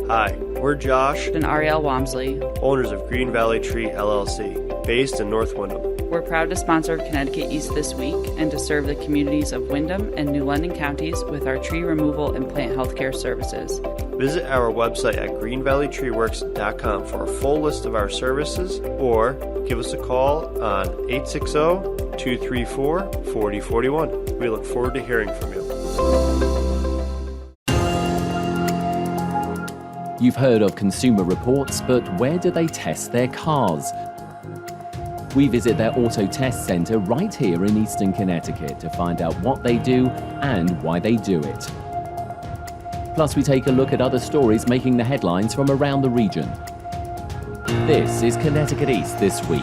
Hi, we're Josh and Ariel Wamsley, owners of Green Valley Tree LLC, based in North Windham. We're proud to sponsor Connecticut East this week and to serve the communities of Windham and New London counties with our tree removal and plant healthcare services. Visit our website at greenvalleytreeworks.com for a full list of our services or give us a call on 860-234-4041. We look forward to hearing from you. You've heard of Consumer Reports, but where do they test their cars? We visit their auto test centre right here in Eastern Connecticut to find out what they do and why they do it. Plus, we take a look at other stories making the headlines from around the region. This is Connecticut East This Week.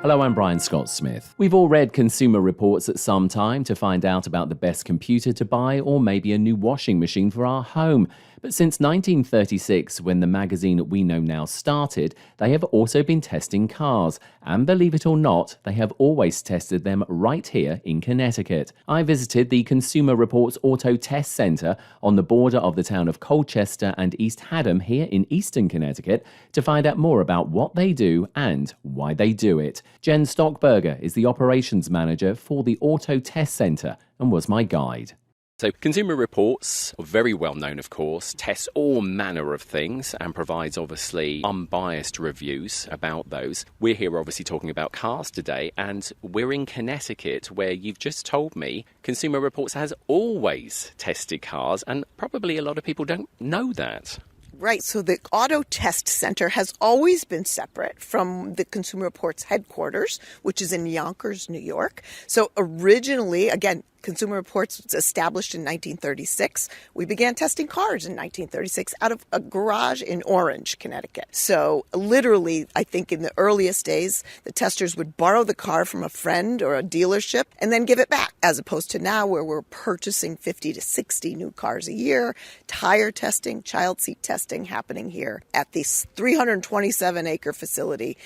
Hello, I'm Brian Scott-Smith. We've all read Consumer Reports at some time to find out about the best computer to buy or maybe a new washing machine for our home. But since 1936, when the magazine we know now started, they have also been testing cars. And believe it or not, they have always tested them right here in Connecticut. I visited the Consumer Reports Auto Test Centre on the border of the town of Colchester and East Haddam here in Eastern Connecticut to find out more about what they do and why they do it. Jen Stockberger is the operations manager for the Auto Test Centre and was my guide. So Consumer Reports, very well known of course, tests all manner of things and provides obviously unbiased reviews about those. We're here obviously talking about cars today, and we're in Connecticut where you've just told me Consumer Reports has always tested cars, and probably a lot of people don't know that. Right, so the Auto Test Center has always been separate from the Consumer Reports headquarters, which is in Yonkers, New York. So originally, again, Consumer Reports was established in 1936. We began testing cars in 1936 out of a garage in Orange, Connecticut. So literally, I think in the earliest days, the testers would borrow the car from a friend or a dealership and then give it back, as opposed to now where we're purchasing 50 to 60 new cars a year, tire testing, child seat testing happening here at this 327-acre facility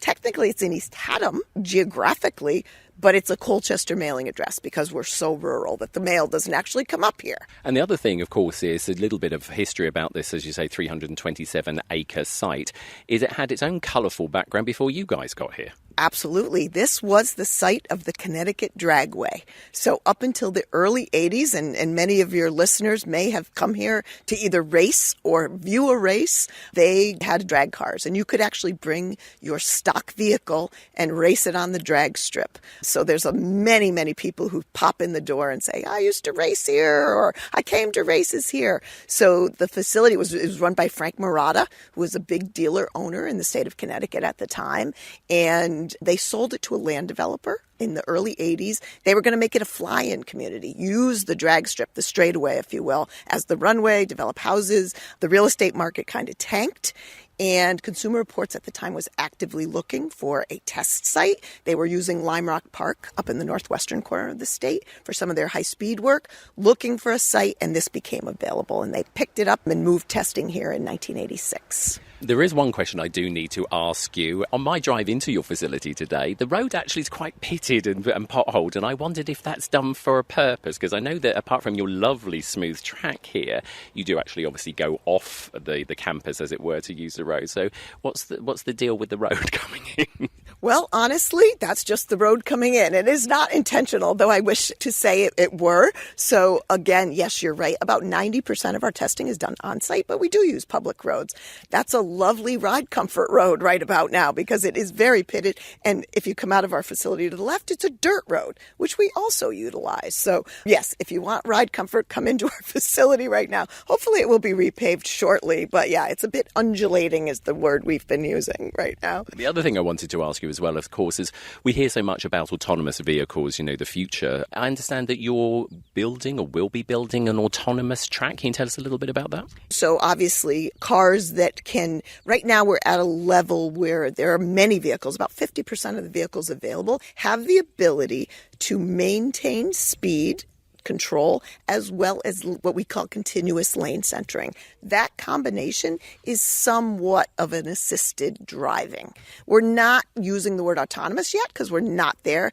technically it's in East Haddam geographically, but it's a Colchester mailing address because we're so rural that the mail doesn't actually come up here. And the other thing, of course, is a little bit of history about this, as you say, 327-acre site, is it had its own colourful background before you guys got here. Absolutely. This was the site of the Connecticut Dragway. So up until the early 80s, and many of your listeners may have come here to either race or view a race, they had drag cars. And you could actually bring your stock vehicle and race it on the drag strip. So there's many, many people who pop in the door and say, I used to race here, or I came to races here. So the facility was run by Frank Marotta, who was a big dealer owner in the state of Connecticut at the time. And they sold it to a land developer in the early 80s. They were going to make it a fly-in community, use the drag strip, the straightaway, if you will, as the runway, develop houses. The real estate market kind of tanked. And Consumer Reports at the time was actively looking for a test site. They were using Lime Rock Park up in the northwestern corner of the state for some of their high-speed work, looking for a site, and this became available. And they picked it up and moved testing here in 1986. There is one question I do need to ask you. On my drive into your facility today, the road actually is quite pitted and potholed, and I wondered if that's done for a purpose, because I know that apart from your lovely smooth track here, you do actually obviously go off the campus, as it were, to use the road. So what's the deal with the road coming in? Well, honestly, that's just the road coming in. It is not intentional, though I wish to say it were. So again, yes, you're right. About 90% of our testing is done on site, but we do use public roads. That's a lovely ride comfort road right about now because it is very pitted. And if you come out of our facility to the left, it's a dirt road, which we also utilize. So yes, if you want ride comfort, come into our facility right now. Hopefully it will be repaved shortly. But yeah, it's a bit undulating is the word we've been using right now. The other thing I wanted to ask you as well, of course, is we hear so much about autonomous vehicles, the future. I understand that you're building or will be building an autonomous track. Can you tell us a little bit about that? So obviously cars that can, right now we're at a level where there are many vehicles, about 50% of the vehicles available have the ability to maintain speed control, as well as what we call continuous lane centering. That combination is somewhat of an assisted driving. We're not using the word autonomous yet because we're not there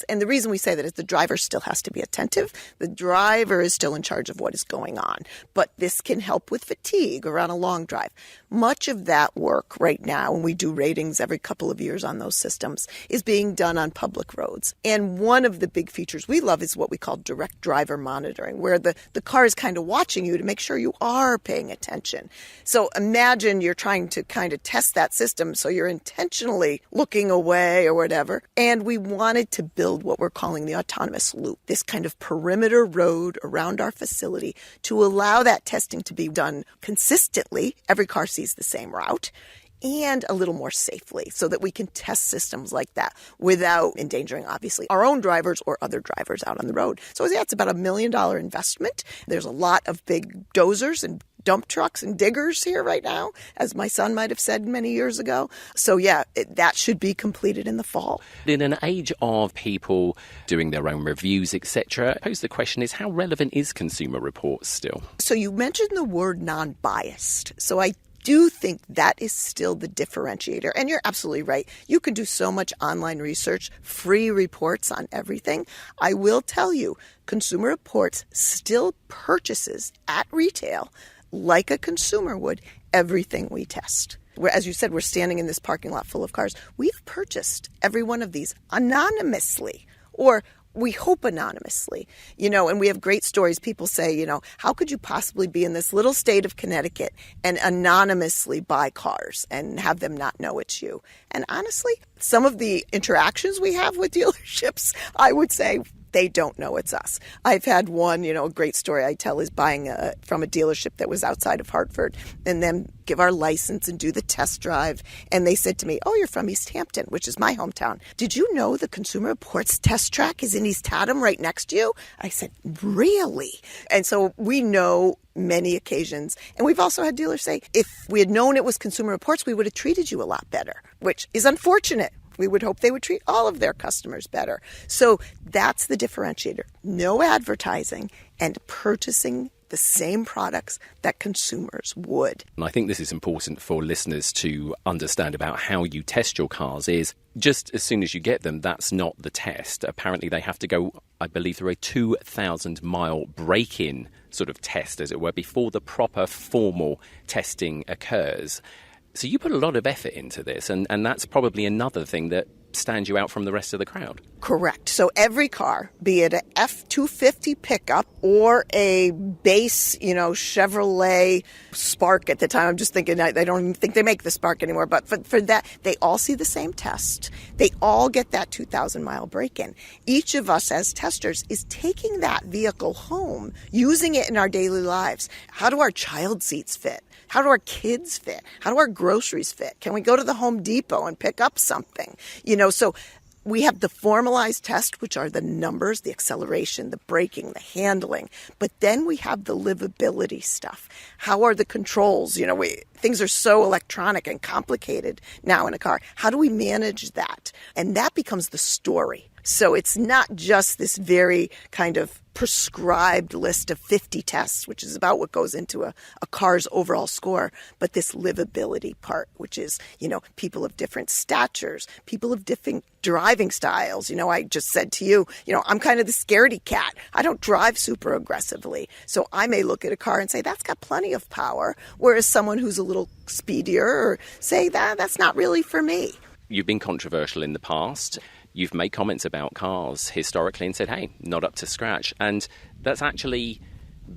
and the reason we say that is the driver still has to be attentive. The driver is still in charge of what is going on, but this can help with fatigue or on a long drive. Much of that work right now, and we do ratings every couple of years on those systems, is being done on public roads. And one of the big features we love is what we call direct driver monitoring, where the car is kind of watching you to make sure you are paying attention. So imagine you're trying to kind of test that system, so you're intentionally looking away or whatever. And we wanted to build what we're calling the autonomous loop, this kind of perimeter road around our facility to allow that testing to be done consistently. Every car sees the same route, and a little more safely so that we can test systems like that without endangering, obviously, our own drivers or other drivers out on the road. So yeah, it's about $1 million investment. There's a lot of big dozers and dump trucks and diggers here right now, as my son might have said many years ago. So yeah, that should be completed in the fall. In an age of people doing their own reviews, etc., I suppose the question is, how relevant is Consumer Reports still? So you mentioned the word non-biased. So I do think that is still the differentiator. And you're absolutely right. You can do so much online research, free reports on everything. I will tell you, Consumer Reports still purchases at retail, like a consumer would, everything we test. As you said, we're standing in this parking lot full of cars. We've purchased every one of these anonymously, or we hope anonymously, and we have great stories. People say, how could you possibly be in this little state of Connecticut and anonymously buy cars and have them not know it's you? And honestly, some of the interactions we have with dealerships, I would say, they don't know it's us. I've had one, a great story I tell is buying from a dealership that was outside of Hartford and then give our license and do the test drive. And they said to me, oh, you're from East Hampton, which is my hometown. Did you know the Consumer Reports test track is in East Hampton right next to you? I said, really? And so we know many occasions. And we've also had dealers say, if we had known it was Consumer Reports, we would have treated you a lot better, which is unfortunate. We would hope they would treat all of their customers better. So that's the differentiator. No advertising and purchasing the same products that consumers would. And I think this is important for listeners to understand about how you test your cars is just as soon as you get them, that's not the test. Apparently they have to go, I believe, through a 2,000-mile break-in sort of test, as it were, before the proper formal testing occurs. So you put a lot of effort into this, and that's probably another thing that stands you out from the rest of the crowd. Correct. So every car, be it a F-250 pickup or a base, Chevrolet Spark at the time, I'm just thinking, I don't even think they make the Spark anymore, but for that, they all see the same test. They all get that 2,000-mile break-in. Each of us as testers is taking that vehicle home, using it in our daily lives. How do our child seats fit? How do our kids fit? How do our groceries fit? Can we go to the Home Depot and pick up something? So we have the formalized test, which are the numbers, the acceleration, the braking, the handling. But then we have the livability stuff. How are the controls? Things are so electronic and complicated now in a car. How do we manage that? And that becomes the story. So it's not just this very kind of prescribed list of 50 tests, which is about what goes into a car's overall score, but this livability part, which is, people of different statures, people of different driving styles. I just said to you, I'm kind of the scaredy cat. I don't drive super aggressively. So I may look at a car and say, that's got plenty of power, whereas someone who's a little speedier or say that's not really for me. You've been controversial in the past. You've made comments about cars historically and said, hey, not up to scratch. And that's actually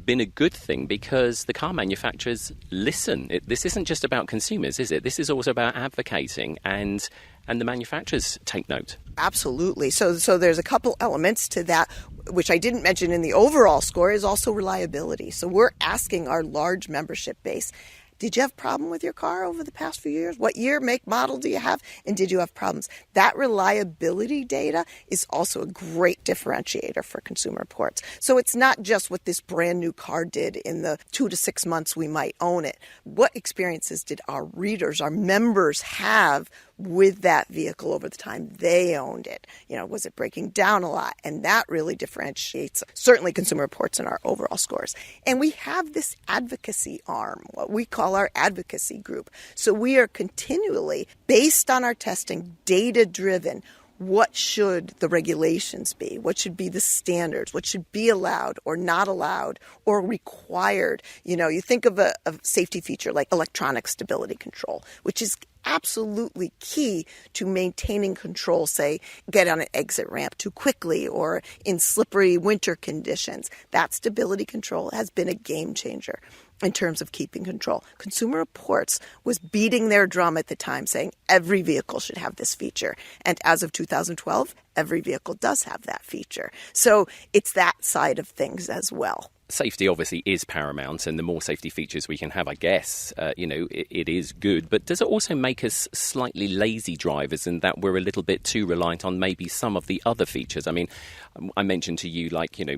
been a good thing because the car manufacturers listen. This isn't just about consumers, is it? This is also about advocating, and the manufacturers take note. Absolutely. So there's a couple elements to that, which I didn't mention in the overall score, is also reliability. So we're asking our large membership base, did you have a problem with your car over the past few years? What year, make, model do you have? And did you have problems? That reliability data is also a great differentiator for Consumer Reports. So it's not just what this brand new car did in the 2 to 6 months we might own it. What experiences did our readers, our members have with that vehicle over the time they owned it. Was it breaking down a lot? And that really differentiates, certainly Consumer Reports, in our overall scores. And we have this advocacy arm, what we call our advocacy group. So we are continually, based on our testing, data-driven. What should the regulations be? What should be the standards? What should be allowed or not allowed or required? You think of a safety feature like electronic stability control, which is absolutely key to maintaining control, say, get on an exit ramp too quickly or in slippery winter conditions. That stability control has been a game changer in terms of keeping control. Consumer Reports was beating their drum at the time, saying every vehicle should have this feature. And as of 2012, every vehicle does have that feature. So it's that side of things as well. Safety obviously is paramount, and the more safety features we can have, I guess, it is good. But does it also make us slightly lazy drivers in that we're a little bit too reliant on maybe some of the other features? I mean, I mentioned to you,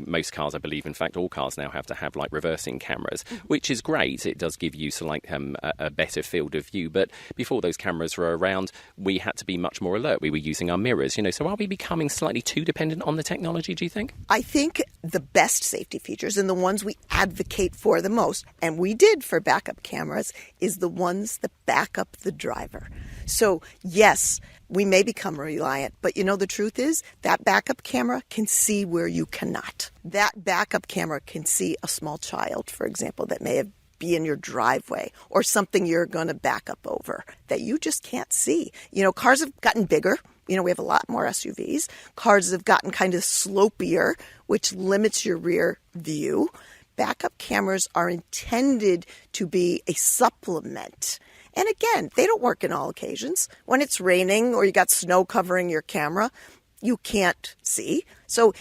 most cars, I believe, in fact, all cars now have to have reversing cameras, which is great. It does give you a better field of view. But before those cameras were around, we had to be much more alert. We were using our mirrors, so are we becoming slightly too dependent on the technology, do you think? I think the best safety features and the ones we advocate for the most, and we did for backup cameras, is the ones that back up the driver. So yes, we may become reliant, but the truth is that backup camera can see where you cannot. That backup camera can see a small child, for example, that may be in your driveway or something you're going to back up over that you just can't see. Cars have gotten bigger. We have a lot more SUVs. Cars have gotten kind of slopier, which limits your rear view. Backup cameras are intended to be a supplement. And again, they don't work in all occasions. When it's raining or you got snow covering your camera, you can't see. So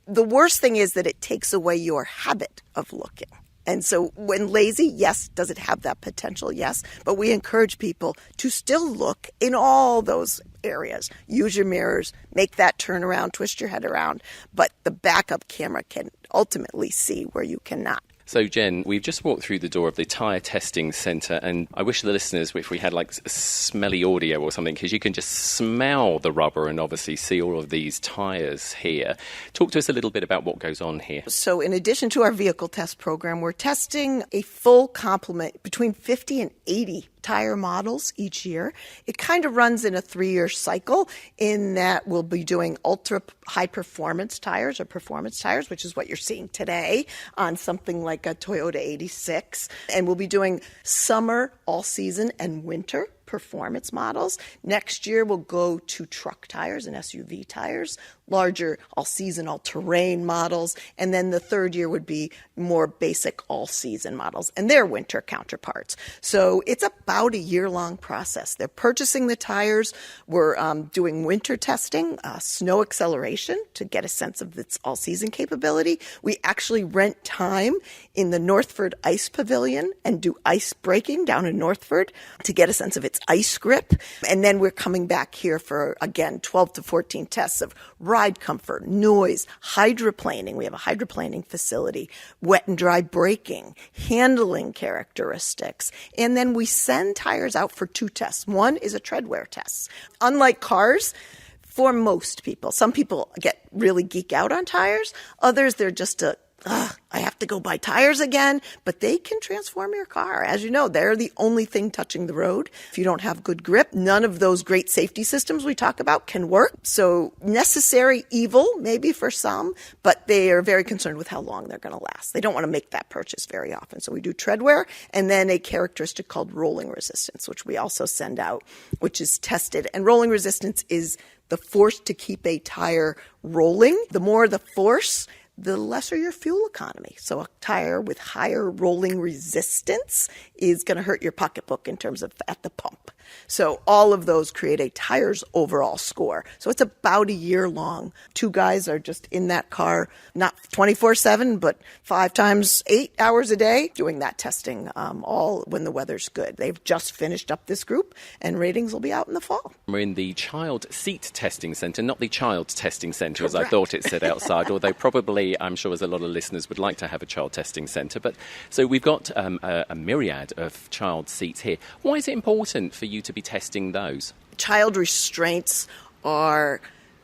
the worst thing is that it takes away your habit of looking. And so when lazy, yes, does it have that potential? Yes. But we encourage people to still look in all those areas. Use your mirrors, make that turnaround, twist your head around. But the backup camera can ultimately see where you cannot. So, Jen, we've just walked through the door of the tyre testing centre, and I wish the listeners, if we had smelly audio or something, because you can just smell the rubber and obviously see all of these tyres here. Talk to us a little bit about what goes on here. So, in addition to our vehicle test program, we're testing a full complement between 50 and 80 tire models each year. It kind of runs in a 3-year cycle in that we'll be doing ultra high performance tires or performance tires, which is what you're seeing today on something like a Toyota 86. And we'll be doing summer, all season, and winter performance models. Next year, we'll go to truck tires and SUV tires, larger all-season, all-terrain models. And then the third year would be more basic all-season models and their winter counterparts. So it's about a year-long process. They're purchasing the tires. We're doing winter testing, snow acceleration to get a sense of its all-season capability. We actually rent time in the Northford Ice Pavilion and do ice breaking down in Northford to get a sense of its ice grip. And then we're coming back here for, again, 12 to 14 tests of ride comfort, noise, hydroplaning. We have a hydroplaning facility, wet and dry braking, handling characteristics. And then we send tires out for 2 tests. One is a tread wear test. Unlike cars, for most people, some people get really geek out on tires. Others, they're just I have to go buy tires again, but they can transform your car. As you know, they're the only thing touching the road. If you don't have good grip, none of those great safety systems we talk about can work. So necessary evil, maybe for some, but they are very concerned with how long they're going to last. They don't want to make that purchase very often. So we do tread wear and then a characteristic called rolling resistance, which we also send out, which is tested. And rolling resistance is the force to keep a tire rolling. The more the force, the lesser your fuel economy. So a tire with higher rolling resistance is going to hurt your pocketbook in terms of at the pump. So all of those create a tire's overall score. So it's about a year long. 2 guys are just in that car, not 24/7, but 5 times 8 hours a day doing that testing, all when the weather's good. They've just finished up this group and ratings will be out in the fall. We're in the child seat testing centre, not the child testing centre as I Correct. thought it said outside, although probably I'm sure as a lot of listeners would like to have a child testing centre. But so we've got a myriad had of child seats here. Why is it important for you to be testing those? Child restraints are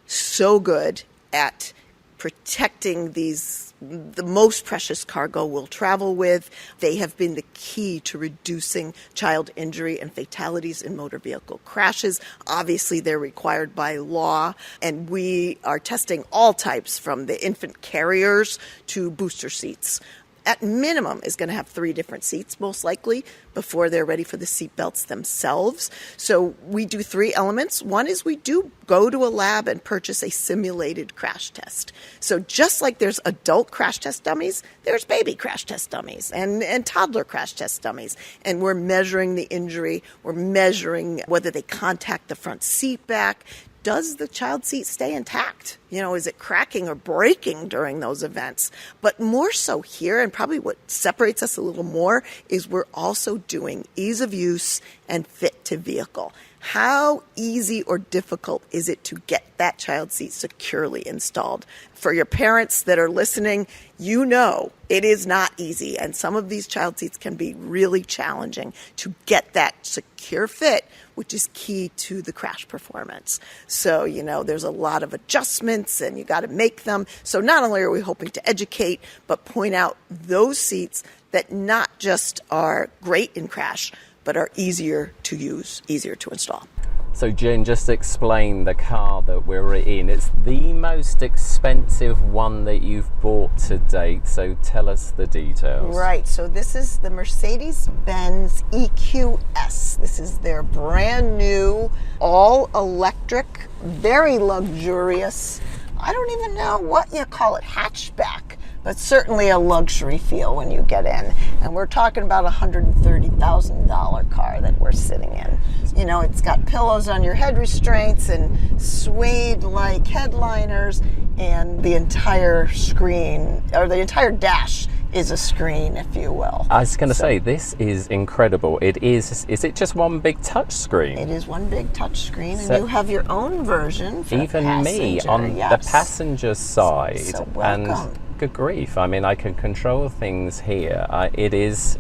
so good at protecting the most precious cargo we'll travel with. They have been the key to reducing child injury and fatalities in motor vehicle crashes. Obviously, they're required by law, and we are testing all types from the infant carriers to booster seats. At minimum is going to have 3 different seats, most likely, before they're ready for the seat belts themselves. So we do 3 elements. One is we do go to a lab and purchase a simulated crash test. So just like there's adult crash test dummies, there's baby crash test dummies and toddler crash test dummies. And we're measuring the injury. We're measuring whether they contact the front seat back. Does the child seat stay intact? Is it cracking or breaking during those events? But more so here, and probably what separates us a little more, is we're also doing ease of use and fit to vehicle. How easy or difficult is it to get that child seat securely installed? For your parents that are listening, it is not easy. And some of these child seats can be really challenging to get that secure fit, which is key to the crash performance. So, there's a lot of adjustments and you got to make them. So not only are we hoping to educate, but point out those seats that not just are great in crash, but are easier to use, easier to install. So Jen, just explain the car that we're in. It's the most expensive one that you've bought to date, so tell us the details. Right, so this is the Mercedes-Benz Eqs. This is their brand new, all-electric, very luxurious, I don't even know what you call it, hatchback, but certainly a luxury feel when you get in. And we're talking about a $130,000 car that we're sitting in. It's got pillows on your head restraints and suede-like headliners, and the entire screen, or the entire dash, is a screen, if you will. I was going to say, this is incredible. Is it just one big touch screen? It is one big touch screen, and you have your own version for even me on the passenger side. So welcome. And good grief, I can control things here. It is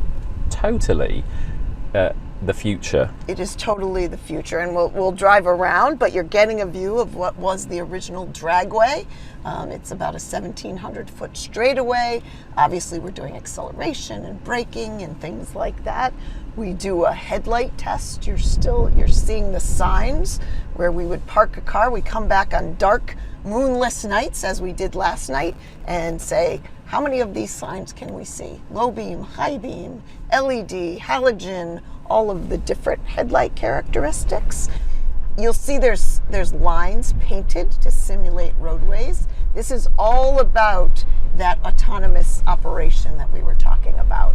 totally the future. It is totally the future, and we'll drive around, but you're getting a view of what was the original dragway. It's about a 1,700-foot straightaway. Obviously, we're doing acceleration and braking and things like that. We do a headlight test. You're seeing the signs where we would park a car. We come back on dark, moonless nights, as we did last night, and say, how many of these signs can we see? Low beam, high beam, LED, halogen, all of the different headlight characteristics. You'll see there's lines painted to simulate roadways. This is all about that autonomous operation that we were talking about.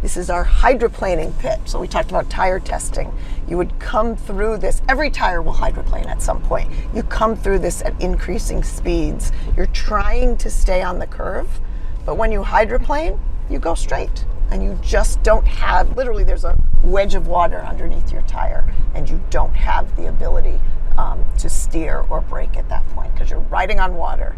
This is our hydroplaning pit. So we talked about tire testing. You would come through this. Every tire will hydroplane at some point. You come through this at increasing speeds. You're trying to stay on the curve, but when you hydroplane, you go straight. And you just don't have, literally there's a wedge of water underneath your tire, and you don't have the ability to steer or brake at that point because you're riding on water.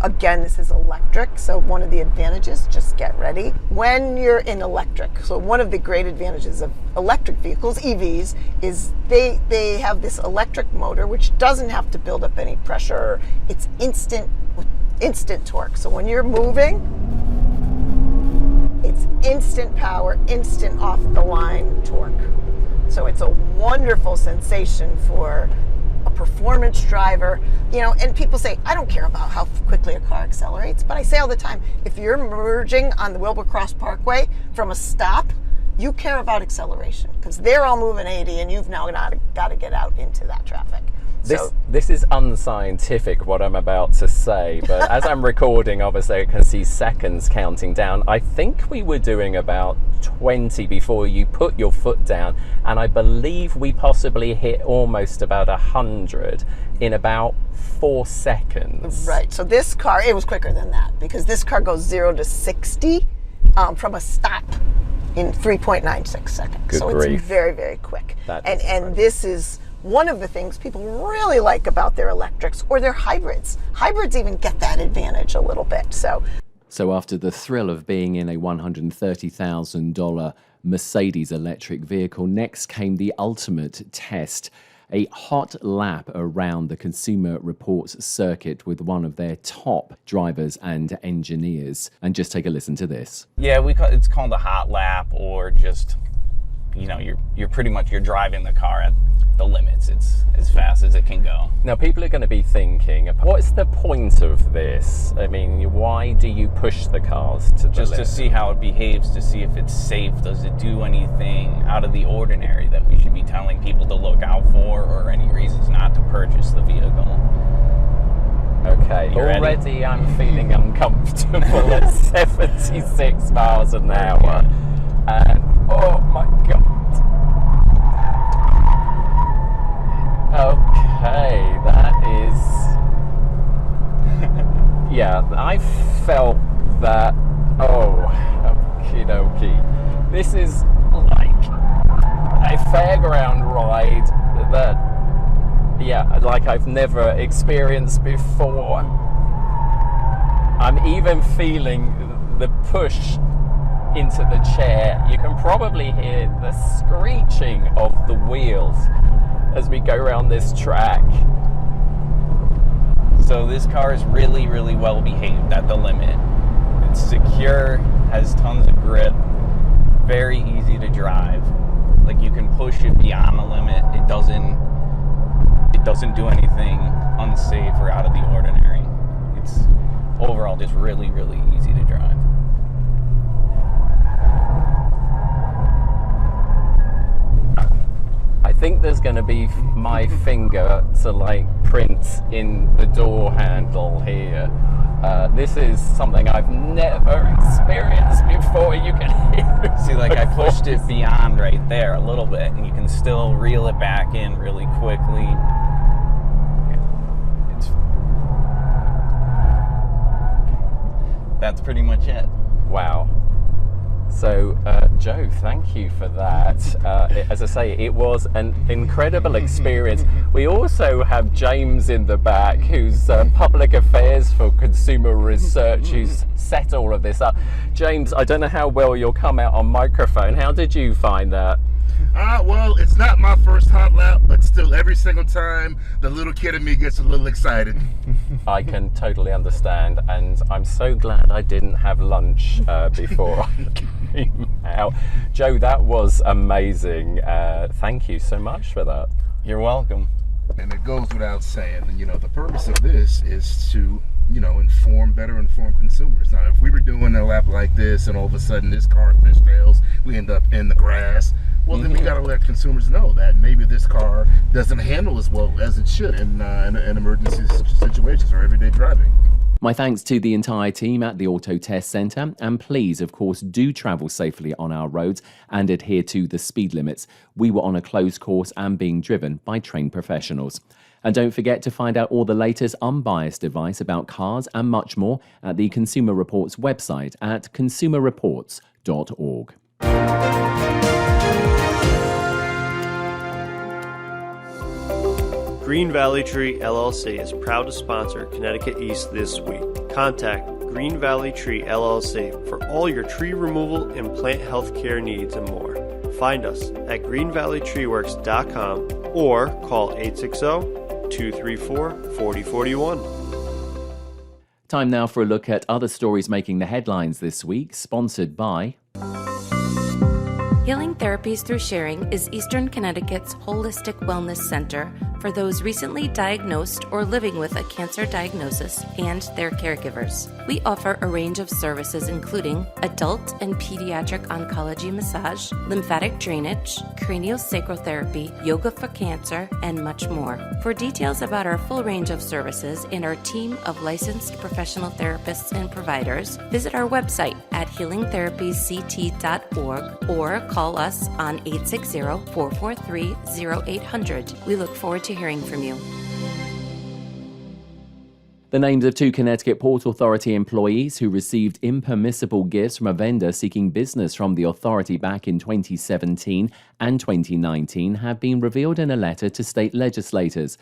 Again, this is electric, so one of the advantages, just get ready, when you're in electric. So one of the great advantages of electric vehicles, EVs, is they have this electric motor which doesn't have to build up any pressure. It's instant torque. So when you're moving, it's instant power, instant off the line torque. So it's a wonderful sensation for a performance driver. And people say, I don't care about how quickly a car accelerates, but I say all the time, if you're merging on the Wilbur-Cross Parkway from a stop, you care about acceleration because they're all moving 80 and you've now got to get out into that traffic. This is unscientific, what I'm about to say, but as I'm recording, obviously I can see seconds counting down. I think we were doing about 20 before you put your foot down, and I believe we possibly hit almost about 100 in about 4 seconds. Right, so this car, it was quicker than that, because this car goes 0 to 60 from a stop in 3.96 seconds. Good so grief. It's very, very quick. And this is one of the things people really like about their electrics or their hybrids. Hybrids even get that advantage a little bit. So after the thrill of being in a $130,000 Mercedes electric vehicle. Next came the ultimate test, a hot lap around the Consumer Reports circuit with one of their top drivers and engineers. And just take a listen to this. Yeah, it's called a hot lap, or just, you're pretty much, you're driving the car at the limits. It's as fast as it can go. Now, people are going to be thinking, what's the point of this? I mean, why do you push the cars to the Just limit? to see how it behaves, to see if it's safe. Does it do anything out of the ordinary that we should be telling people to look out for, or any reasons not to purchase the vehicle? Okay, You ready? already I'm feeling uncomfortable at 76 miles an hour. And, oh my God. Okay, that is... yeah, I felt that... oh, okie dokie. This is like a fairground ride that, like I've never experienced before. I'm even feeling the push into the chair. You can probably hear the screeching of the wheels as we go around this track. So this car is really, really well behaved at the limit. It's secure, has tons of grip, very easy to drive. Like, you can push it beyond the limit. It doesn't do anything unsafe or out of the ordinary. It's overall just really, really easy to drive. I think there's going to be my finger to print in the door handle here. This is something I've never experienced before. You can hear it. See, I pushed it beyond right there a little bit, and you can still reel it back in really quickly. That's pretty much it. Wow. So, Joe, thank you for that. As I say, it was an incredible experience. We also have James in the back, who's public affairs for consumer research, who's set all of this up. James, I don't know how well you'll come out on microphone. How did you find that? Well, it's not my first hot lap, but still, every single time, the little kid in me gets a little excited. I can totally understand, and I'm so glad I didn't have lunch before I came out. Joe, that was amazing. Thank you so much for that. You're welcome. And it goes without saying, the purpose of this is to, better inform consumers. Now, if we were doing a lap like this and all of a sudden this car fishtails, we end up in the grass, well, then we got to let consumers know that maybe this car doesn't handle as well as it should in emergency situations or everyday driving. My thanks to the entire team at the Auto Test Centre, and please, of course, do travel safely on our roads and adhere to the speed limits. We were on a closed course and being driven by trained professionals. And don't forget to find out all the latest unbiased advice about cars and much more at the Consumer Reports website at consumerreports.org. Green Valley Tree LLC is proud to sponsor Connecticut East this week. Contact Green Valley Tree LLC for all your tree removal and plant health care needs and more. Find us at greenvalleytreeworks.com or call 860-234-4041. Time now for a look at other stories making the headlines this week, sponsored by... Healing Therapies Through Sharing is Eastern Connecticut's holistic wellness center for those recently diagnosed or living with a cancer diagnosis and their caregivers. We offer a range of services including adult and pediatric oncology massage, lymphatic drainage, craniosacral therapy, yoga for cancer, and much more. For details about our full range of services and our team of licensed professional therapists and providers, visit our website at healingtherapiesct.org or call us on 860-443-0800. We look forward to hearing from you. The names of two Connecticut Port Authority employees who received impermissible gifts from a vendor seeking business from the authority back in 2017 and 2019 have been revealed in a letter to state legislators.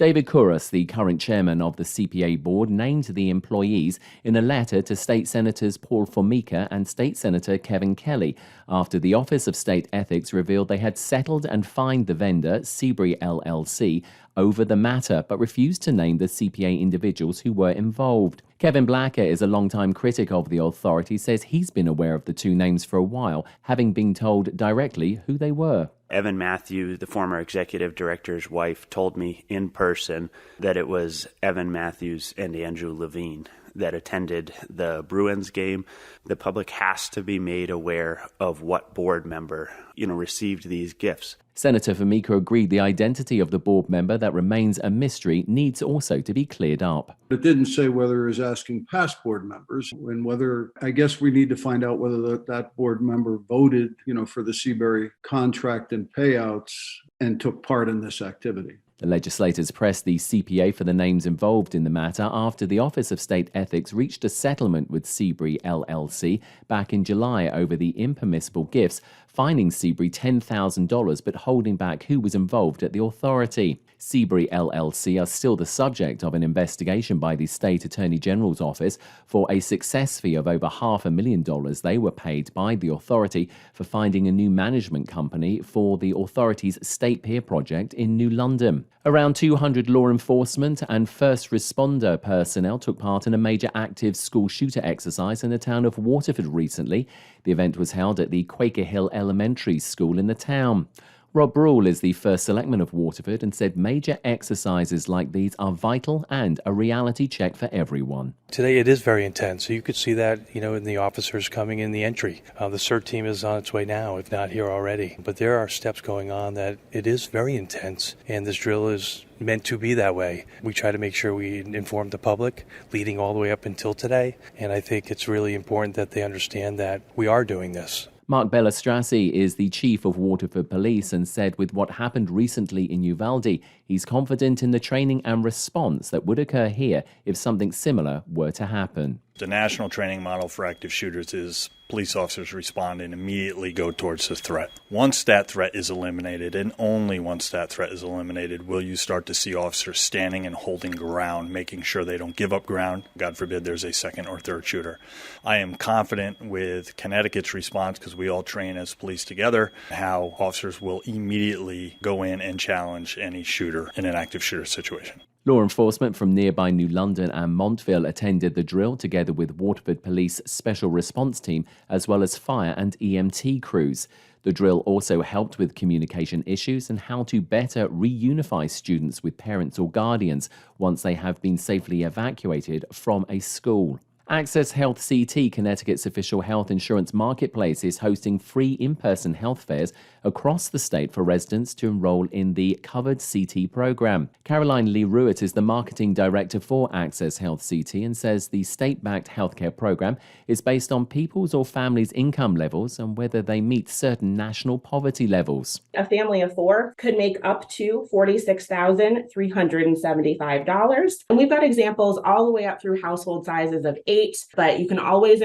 David Kouros, the current chairman of the CPA board, named the employees in a letter to State Senators Paul Formica and State Senator Kevin Kelly after the Office of State Ethics revealed they had settled and fined the vendor, Seabury LLC, over the matter, but refused to name the CPA individuals who were involved. Kevin Blacker is a longtime critic of the authority, says he's been aware of the two names for a while, having been told directly who they were. Evan Matthews, the former executive director's wife, told me in person that it was Evan Matthews and Andrew Levine that attended the Bruins game. The public has to be made aware of what board member, received these gifts. Senator Formica agreed the identity of the board member that remains a mystery needs also to be cleared up. It didn't say whether it was asking past board members and whether, I guess we need to find out whether that board member voted, for the Seabury contract and payouts and took part in this activity. The legislators pressed the CPA for the names involved in the matter after the Office of State Ethics reached a settlement with Seabury LLC back in July over the impermissible gifts, fining Seabury $10,000 but holding back who was involved at the authority. Seabury LLC are still the subject of an investigation by the State Attorney General's office for a success fee of over $500,000 they were paid by the authority for finding a new management company for the authority's State Pier project in New London. Around 200 law enforcement and first responder personnel took part in a major active school shooter exercise in the town of Waterford recently. The event was held at the Quaker Hill Elementary School in the town. Rob Brule is the first selectman of Waterford and said major exercises like these are vital and a reality check for everyone. Today it is very intense. So you could see that, in the officers coming in the entry. The CERT team is on its way now, if not here already. But there are steps going on that it is very intense, and this drill is meant to be that way. We try to make sure we inform the public leading all the way up until today, and I think it's really important that they understand that we are doing this. Mark Bellastrassi is the chief of Waterford Police and said with what happened recently in Uvalde, he's confident in the training and response that would occur here if something similar were to happen. The national training model for active shooters is police officers respond and immediately go towards the threat. Once that threat is eliminated, and only once that threat is eliminated, will you start to see officers standing and holding ground, making sure they don't give up ground. God forbid there's a second or third shooter. I am confident with Connecticut's response, because we all train as police together, how officers will immediately go in and challenge any shooter in an active shooter situation. Law enforcement from nearby New London and Montville attended the drill together with Waterford Police Special Response Team as well as fire and EMT crews. The drill also helped with communication issues and how to better reunify students with parents or guardians once they have been safely evacuated from a school. Access Health CT, Connecticut's official health insurance marketplace, is hosting free in-person health fairs across the state for residents to enroll in the Covered CT program. Caroline Lee Ruitt is the marketing director for Access Health CT and says the state-backed healthcare program is based on people's or families' income levels and whether they meet certain national poverty levels. A family of four could make up to $46,375. And we've got examples all the way up through household sizes of 8, but you can always,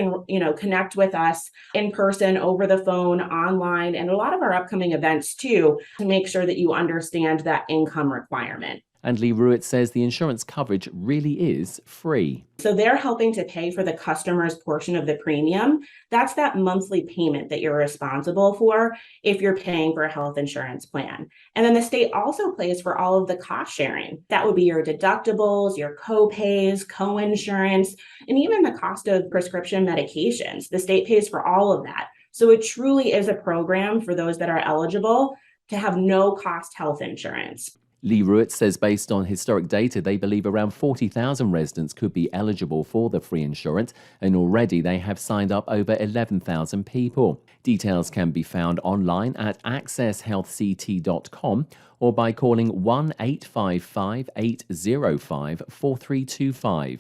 connect with us in person, over the phone, online, and a lot of our upcoming events too, to make sure that you understand that income requirement. And Lee Ruitt says the insurance coverage really is free. So they're helping to pay for the customer's portion of the premium. That's that monthly payment that you're responsible for if you're paying for a health insurance plan. And then the state also pays for all of the cost sharing. That would be your deductibles, your co-pays, co-insurance, and even the cost of prescription medications. The state pays for all of that. So it truly is a program for those that are eligible to have no cost health insurance. Lee Ruitt says based on historic data, they believe around 40,000 residents could be eligible for the free insurance, and already they have signed up over 11,000 people. Details can be found online at accesshealthct.com or by calling 1-855-805-4325.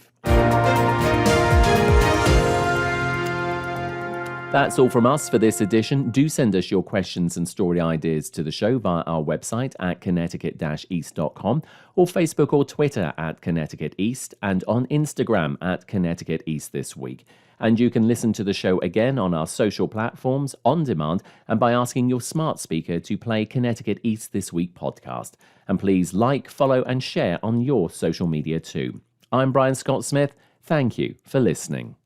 That's all from us for this edition. Do send us your questions and story ideas to the show via our website at connecticut-east.com or Facebook or Twitter at Connecticut East and on Instagram at Connecticut East This Week. And you can listen to the show again on our social platforms, on demand, and by asking your smart speaker to play Connecticut East This Week podcast. And please like, follow, and share on your social media too. I'm Brian Scott Smith. Thank you for listening.